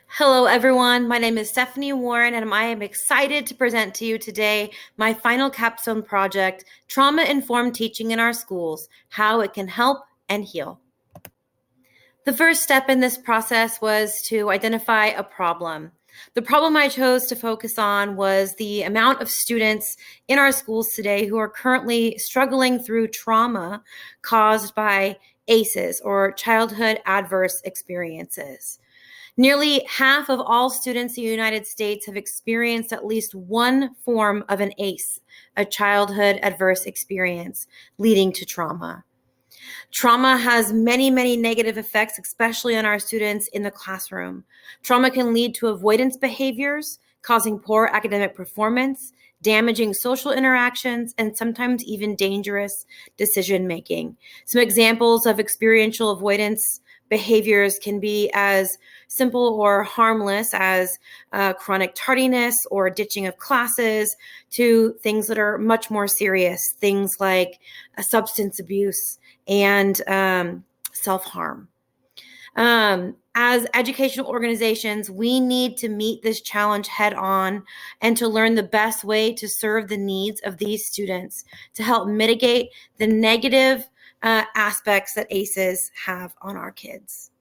Hello, everyone. My name is Stephanie Warren, and I am excited to present to you today my final capstone project, Trauma-Informed Teaching in Our Schools, How It Can Help and Heal. The first step in this process was to identify a problem. The problem I chose to focus on was the amount of students in our schools today who are currently struggling through trauma caused by ACEs, or childhood adverse experiences. Nearly half of all students in the United States have experienced at least one form of an ACE, a childhood adverse experience leading to trauma. Trauma has many, many negative effects, especially on our students in the classroom. Trauma can lead to avoidance behaviors, causing poor academic performance, damaging social interactions, and sometimes even dangerous decision making. Some examples of experiential avoidance behaviors can be as simple or harmless as chronic tardiness or ditching of classes, to things that are much more serious, things like substance abuse and self-harm. As educational organizations, we need to meet this challenge head on and to learn the best way to serve the needs of these students to help mitigate the negative aspects that ACEs have on our kids.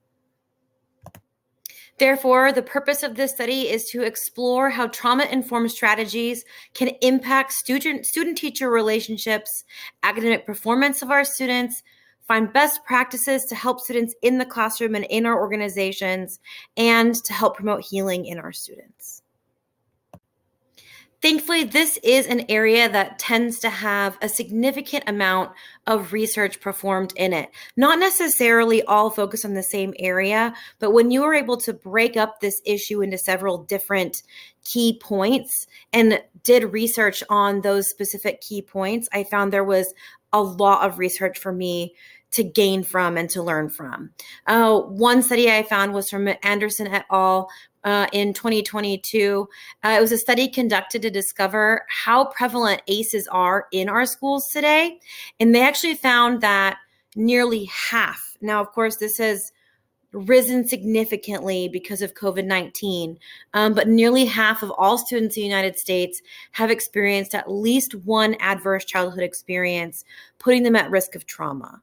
Therefore, the purpose of this study is to explore how trauma-informed strategies can impact student-teacher relationships, academic performance of our students, find best practices to help students in the classroom and in our organizations, and to help promote healing in our students. Thankfully, this is an area that tends to have a significant amount of research performed in it. Not necessarily all focused on the same area, but when you are able to break up this issue into several different key points and did research on those specific key points, I found there was a lot of research for me to gain from and to learn from. One study I found was from Anderson et al. In 2022. It was a study conducted to discover how prevalent ACEs are in our schools today. And they actually found that nearly half, now, of course, this has risen significantly because of COVID-19, but nearly half of all students in the United States have experienced at least one adverse childhood experience, putting them at risk of trauma.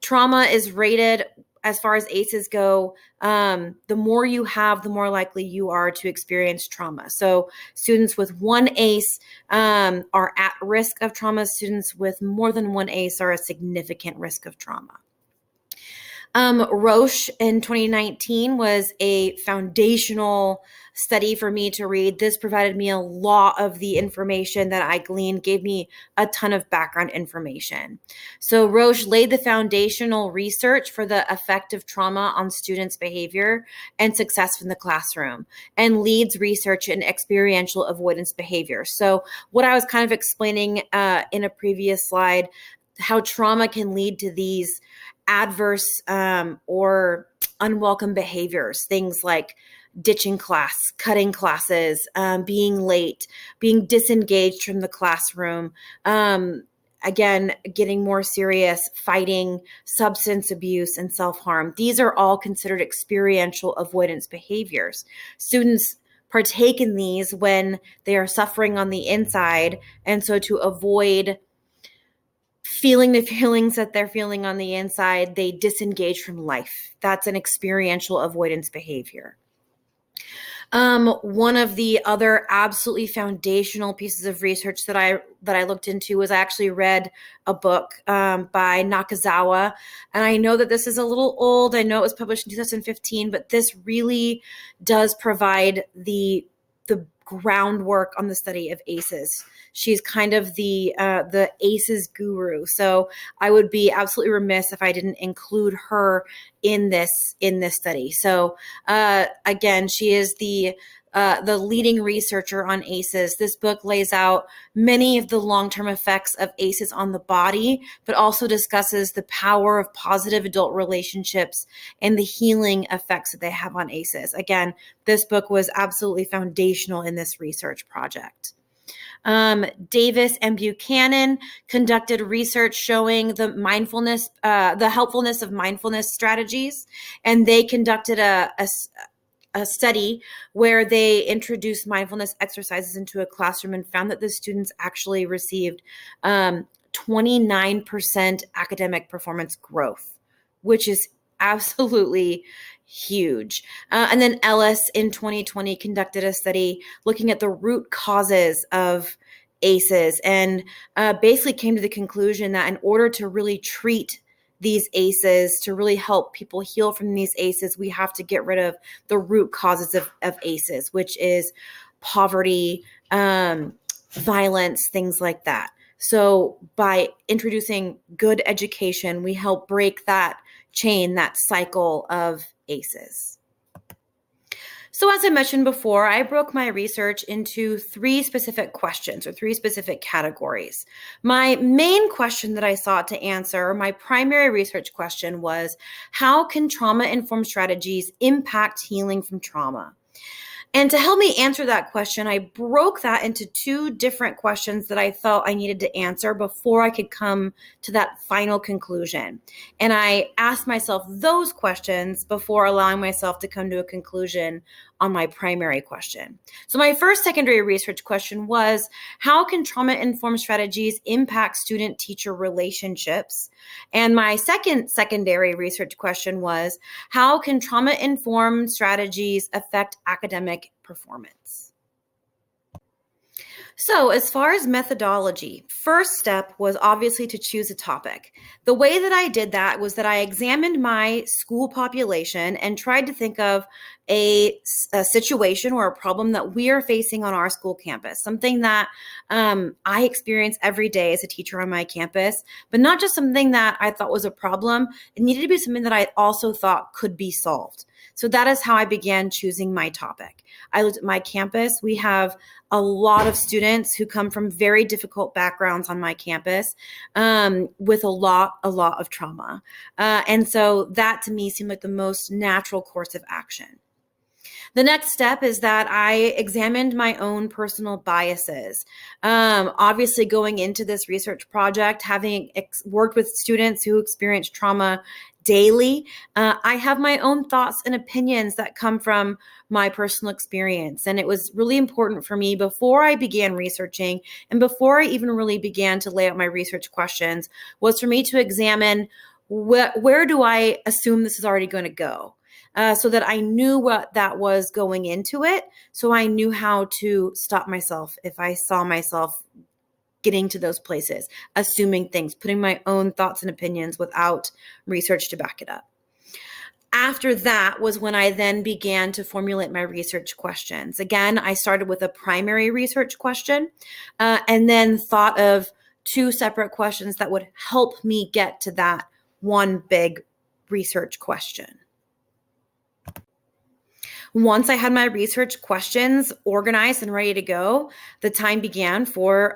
Trauma is rated, as far as ACEs go, the more you have, the more likely you are to experience trauma. So students with one ACE are at risk of trauma. Students with more than one ACE are at significant risk of trauma. Roche in 2019 was a foundational study for me to read. This provided me a lot of the information that I gleaned, gave me a ton of background information. So Roche laid the foundational research for the effect of trauma on students' behavior and success in the classroom, and leads research in experiential avoidance behavior. So what I was kind of explaining in a previous slide, how trauma can lead to these adverse or unwelcome behaviors, things like ditching class, cutting classes, being late, being disengaged from the classroom, again, getting more serious, fighting, substance abuse, and self-harm. These are all considered experiential avoidance behaviors. Students partake in these when they are suffering on the inside, and so to avoid feeling the feelings that they're feeling on the inside, they disengage from life. That's an experiential avoidance behavior. One of the other absolutely foundational pieces of research that I looked into was I actually read a book by Nakazawa, and I know that this is a little old. I know it was published in 2015, but this really does provide the groundwork on the study of ACEs. She's kind of the ACEs guru. So I would be absolutely remiss if I didn't include her in this study. So again, she is the leading researcher on ACEs. This book lays out many of the long-term effects of ACEs on the body, but also discusses the power of positive adult relationships and the healing effects that they have on ACEs. Again, this book was absolutely foundational in this research project. Davis and Buchanan conducted research showing the helpfulness of mindfulness strategies, and they conducted a study where they introduced mindfulness exercises into a classroom and found that the students actually received 29% academic performance growth, which is absolutely huge. And then Ellis in 2020 conducted a study looking at the root causes of ACEs and basically came to the conclusion that in order to really treat these ACEs, to really help people heal from these ACEs, we have to get rid of the root causes of ACEs, which is poverty, violence, things like that. So by introducing good education, we help break that chain, that cycle of ACEs. So as I mentioned before, I broke my research into 3 specific questions or 3 specific categories. My main question that I sought to answer, my primary research question was, how can trauma-informed strategies impact healing from trauma? And to help me answer that question, I broke that into 2 different questions that I felt I needed to answer before I could come to that final conclusion. And I asked myself those questions before allowing myself to come to a conclusion on my primary question. So my first secondary research question was, how can trauma-informed strategies impact student-teacher relationships? And my second secondary research question was, how can trauma-informed strategies affect academic performance? So as far as methodology, first step was obviously to choose a topic. The way that I did that was that I examined my school population and tried to think of a situation or a problem that we are facing on our school campus, something that I experience every day as a teacher on my campus, but not just something that I thought was a problem. It needed to be something that I also thought could be solved. So that is how I began choosing my topic. I looked at my campus. We have a lot of students who come from very difficult backgrounds on my campus with a lot of trauma. And so that to me seemed like the most natural course of action. The next step is that I examined my own personal biases. Obviously, going into this research project, having worked with students who experience trauma daily, I have my own thoughts and opinions that come from my personal experience. And it was really important for me before I began researching and before I even really began to lay out my research questions was for me to examine where do I assume this is already going to go? So that I knew what that was going into it. So I knew how to stop myself if I saw myself getting to those places, assuming things, putting my own thoughts and opinions without research to back it up. After that was when I then began to formulate my research questions. Again, I started with a primary research question and then thought of 2 separate questions that would help me get to that one big research question. Once I had my research questions organized and ready to go, the time began for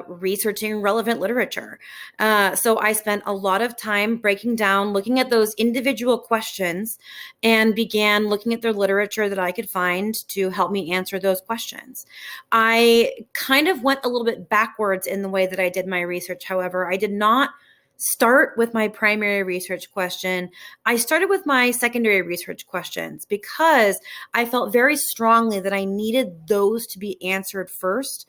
researching relevant literature. So I spent a lot of time breaking down, looking at those individual questions, and began looking at the literature that I could find to help me answer those questions. I kind of went a little bit backwards in the way that I did my research. However, I did not start with my primary research question. I started with my secondary research questions because I felt very strongly that I needed those to be answered first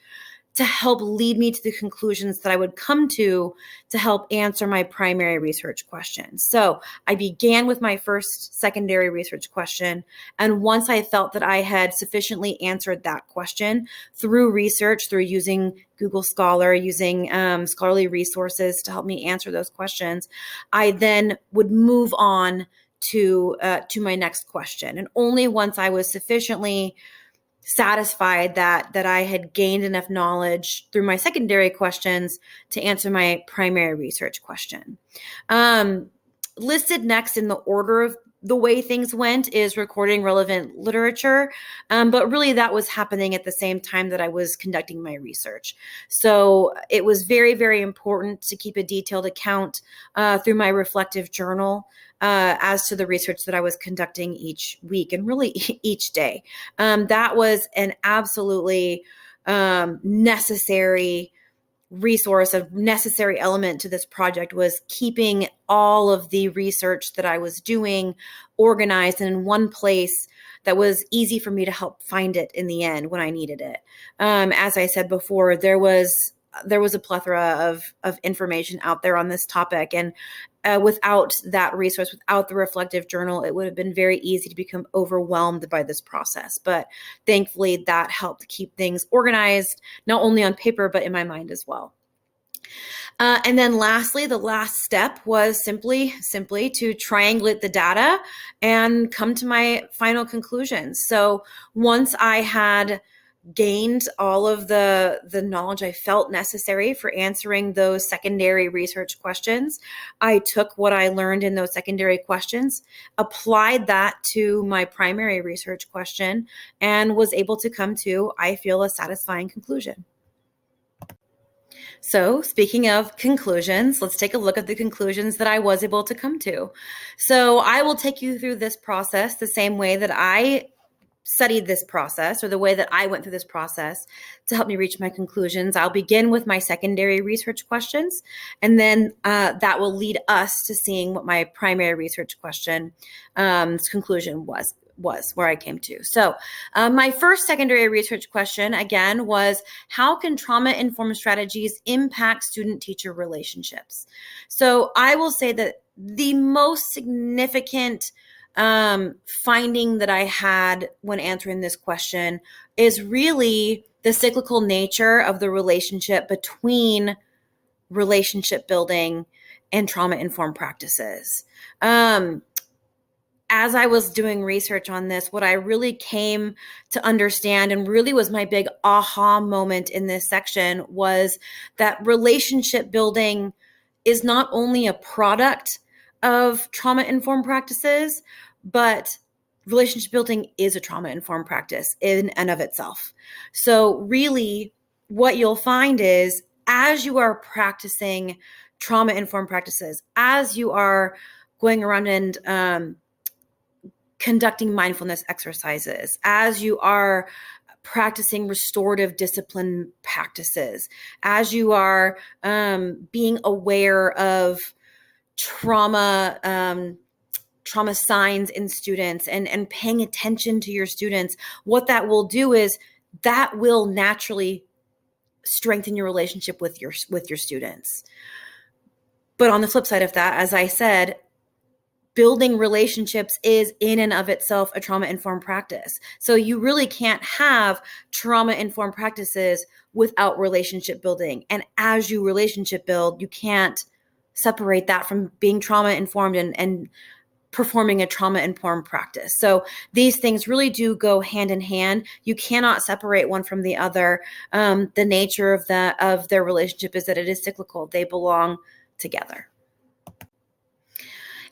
to help lead me to the conclusions that I would come to help answer my primary research questions. So I began with my first secondary research question. And once I felt that I had sufficiently answered that question through research, through using Google Scholar, using scholarly resources to help me answer those questions, I then would move on to my next question. And only once I was sufficiently satisfied that I had gained enough knowledge through my secondary questions to answer my primary research question. Listed next in the order of the way things went is recording relevant literature, but really that was happening at the same time that I was conducting my research. So it was very, very important to keep a detailed account through my reflective journal as to the research that I was conducting each week and really each day. That was an absolutely necessary resource, a necessary element to this project was keeping all of the research that I was doing organized and in one place that was easy for me to help find it in the end when I needed it. As I said before, there was a plethora of information out there on this topic, and without that resource, without the reflective journal, it would have been very easy to become overwhelmed by this process. But thankfully, that helped keep things organized, not only on paper, but in my mind as well. And then lastly, the last step was simply to triangulate the data and come to my final conclusions. So once I had gained all of the knowledge I felt necessary for answering those secondary research questions, I took what I learned in those secondary questions, applied that to my primary research question, and was able to come to, I feel, a satisfying conclusion. So, speaking of conclusions, let's take a look at the conclusions that I was able to come to. So, I will take you through this process the same way that I studied this process, or the way that I went through this process to help me reach my conclusions. I'll begin with my secondary research questions, and then that will lead us to seeing what my primary research question conclusion was where I came to. So my first secondary research question, again, was how can trauma-informed strategies impact student-teacher relationships? So I will say that the most significant finding that I had when answering this question is really the cyclical nature of the relationship between relationship building and trauma-informed practices. As I was doing research on this, what I really came to understand, and really was my big aha moment in this section, was that relationship building is not only a product of trauma-informed practices, but relationship building is a trauma-informed practice in and of itself. So really, what you'll find is, as you are practicing trauma-informed practices, as you are going around and conducting mindfulness exercises, as you are practicing restorative discipline practices, as you are being aware of trauma signs in students and paying attention to your students, what that will do is that will naturally strengthen your relationship with your students. But on the flip side of that, as I said, building relationships is in and of itself a trauma-informed practice. So you really can't have trauma-informed practices without relationship building. And as you relationship build, you can't separate that from being trauma-informed and performing a trauma-informed practice. So these things really do go hand in hand. You cannot separate one from the other. The nature of their relationship is that it is cyclical. They belong together.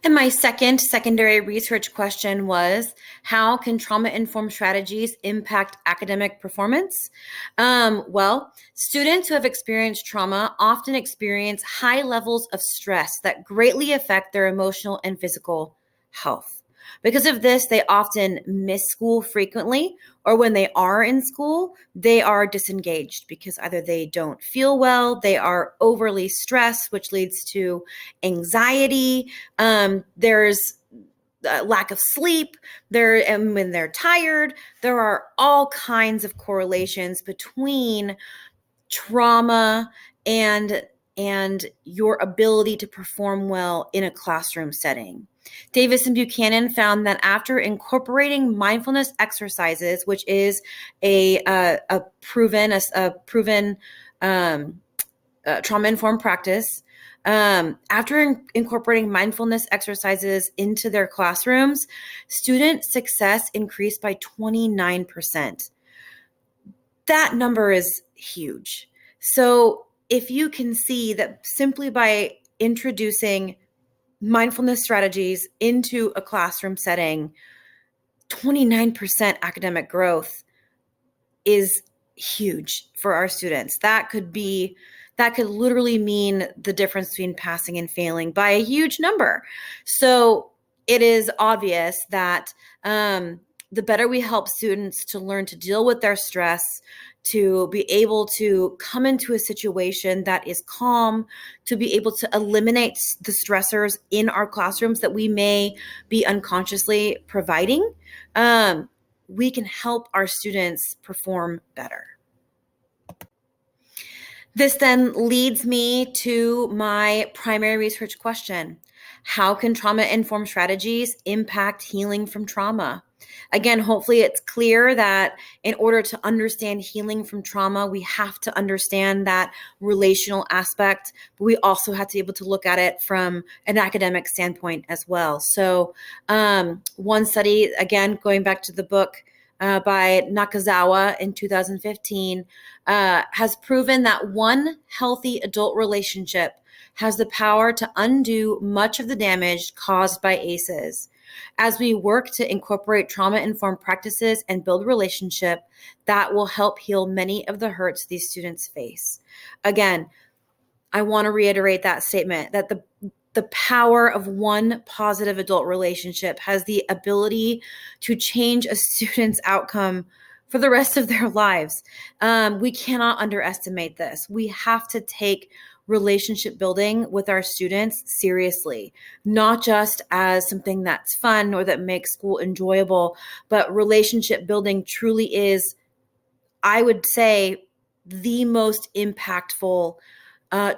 And my second secondary research question was, how can trauma-informed strategies impact academic performance? Well, students who have experienced trauma often experience high levels of stress that greatly affect their emotional and physical health. Because of this, they often miss school frequently, or when they are in school, they are disengaged because either they don't feel well, they are overly stressed, which leads to anxiety. There's lack of sleep, and when they're tired, there are all kinds of correlations between trauma and your ability to perform well in a classroom setting. Davis and Buchanan found that after incorporating mindfulness exercises, which is a proven trauma-informed practice, after incorporating mindfulness exercises into their classrooms, student success increased by 29%. That number is huge. So if you can see that simply by introducing mindfulness strategies into a classroom setting, 29% academic growth is huge for our students. That could literally mean the difference between passing and failing by a huge number. So it is obvious that the better we help students to learn to deal with their stress, to be able to come into a situation that is calm, to be able to eliminate the stressors in our classrooms that we may be unconsciously providing, we can help our students perform better. This then leads me to my primary research question. How can trauma-informed strategies impact healing from trauma? Again, hopefully it's clear that in order to understand healing from trauma, we have to understand that relational aspect, but we also have to be able to look at it from an academic standpoint as well. So one study, again, going back to the book by Nakazawa in 2015, has proven that one healthy adult relationship has the power to undo much of the damage caused by ACEs. As we work to incorporate trauma-informed practices and build relationship, that will help heal many of the hurts these students face. Again, I want to reiterate that statement, that the power of one positive adult relationship has the ability to change a student's outcome for the rest of their lives. We cannot underestimate this. We have to take relationship building with our students seriously, not just as something that's fun or that makes school enjoyable, but relationship building truly is, I would say, the most impactful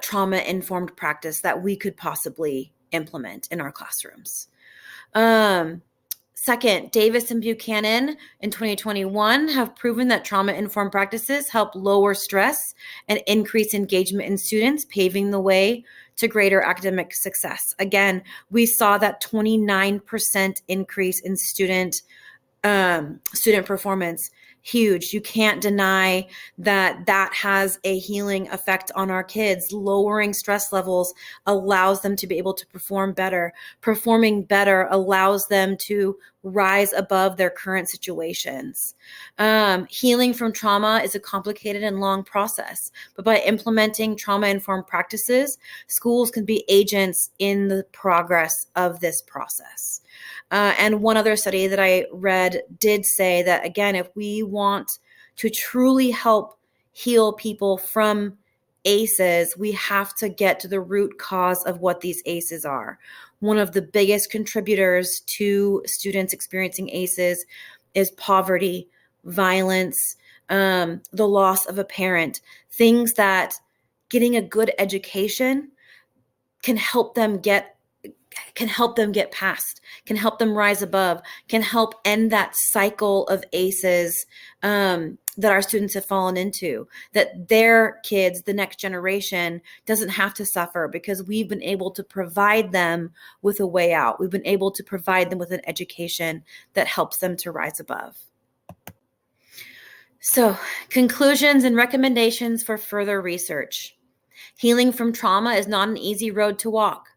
trauma-informed practice that we could possibly implement in our classrooms. Second, Davis and Buchanan in 2021 have proven that trauma-informed practices help lower stress and increase engagement in students, paving the way to greater academic success. Again, we saw that 29% increase in student performance. Huge. You can't deny that that has a healing effect on our kids. Lowering stress levels allows them to be able to perform better. Performing better allows them to rise above their current situations. Healing from trauma is a complicated and long process, but by implementing trauma-informed practices, schools can be agents in the progress of this process. And one other study that I read did say that, again, if we want to truly help heal people from ACEs, we have to get to the root cause of what these ACEs are. One of the biggest contributors to students experiencing ACEs is poverty, violence, the loss of a parent, things that getting a good education can help them get past, can help them rise above, can help end that cycle of ACEs that our students have fallen into, that their kids, the next generation, doesn't have to suffer because we've been able to provide them with a way out. We've been able to provide them with an education that helps them to rise above. So, conclusions and recommendations for further research. Healing from trauma is not an easy road to walk.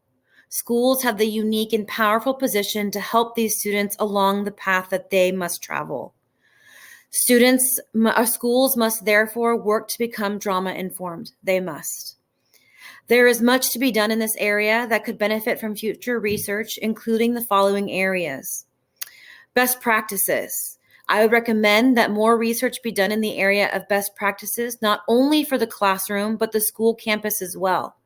Schools have the unique and powerful position to help these students along the path that they must travel. Schools must therefore work to become trauma-informed. They must. There is much to be done in this area that could benefit from future research, including the following areas. Best practices. I would recommend that more research be done in the area of best practices, not only for the classroom, but the school campus as well.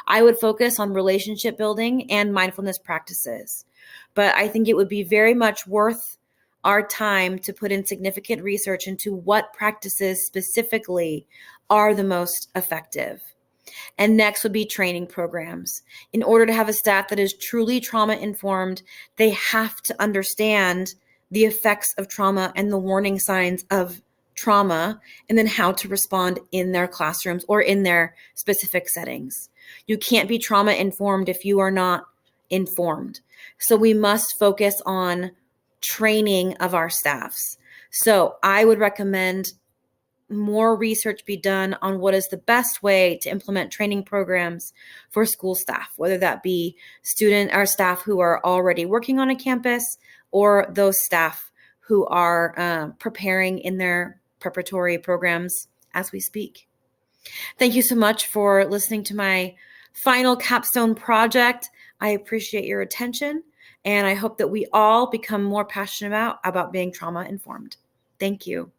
I would focus on relationship building and mindfulness practices, but I think it would be very much worth our time to put in significant research into what practices specifically are the most effective. And next would be training programs. In order to have a staff that is truly trauma-informed, they have to understand the effects of trauma and the warning signs of trauma, and then how to respond in their classrooms or in their specific settings. You can't be trauma-informed if you are not informed. So we must focus on training of our staffs. So I would recommend more research be done on what is the best way to implement training programs for school staff, whether that be student or staff who are already working on a campus or those staff who are preparing in their preparatory programs as we speak. Thank you so much for listening to my final capstone project. I appreciate your attention, And I hope that we all become more passionate about being trauma informed. Thank you.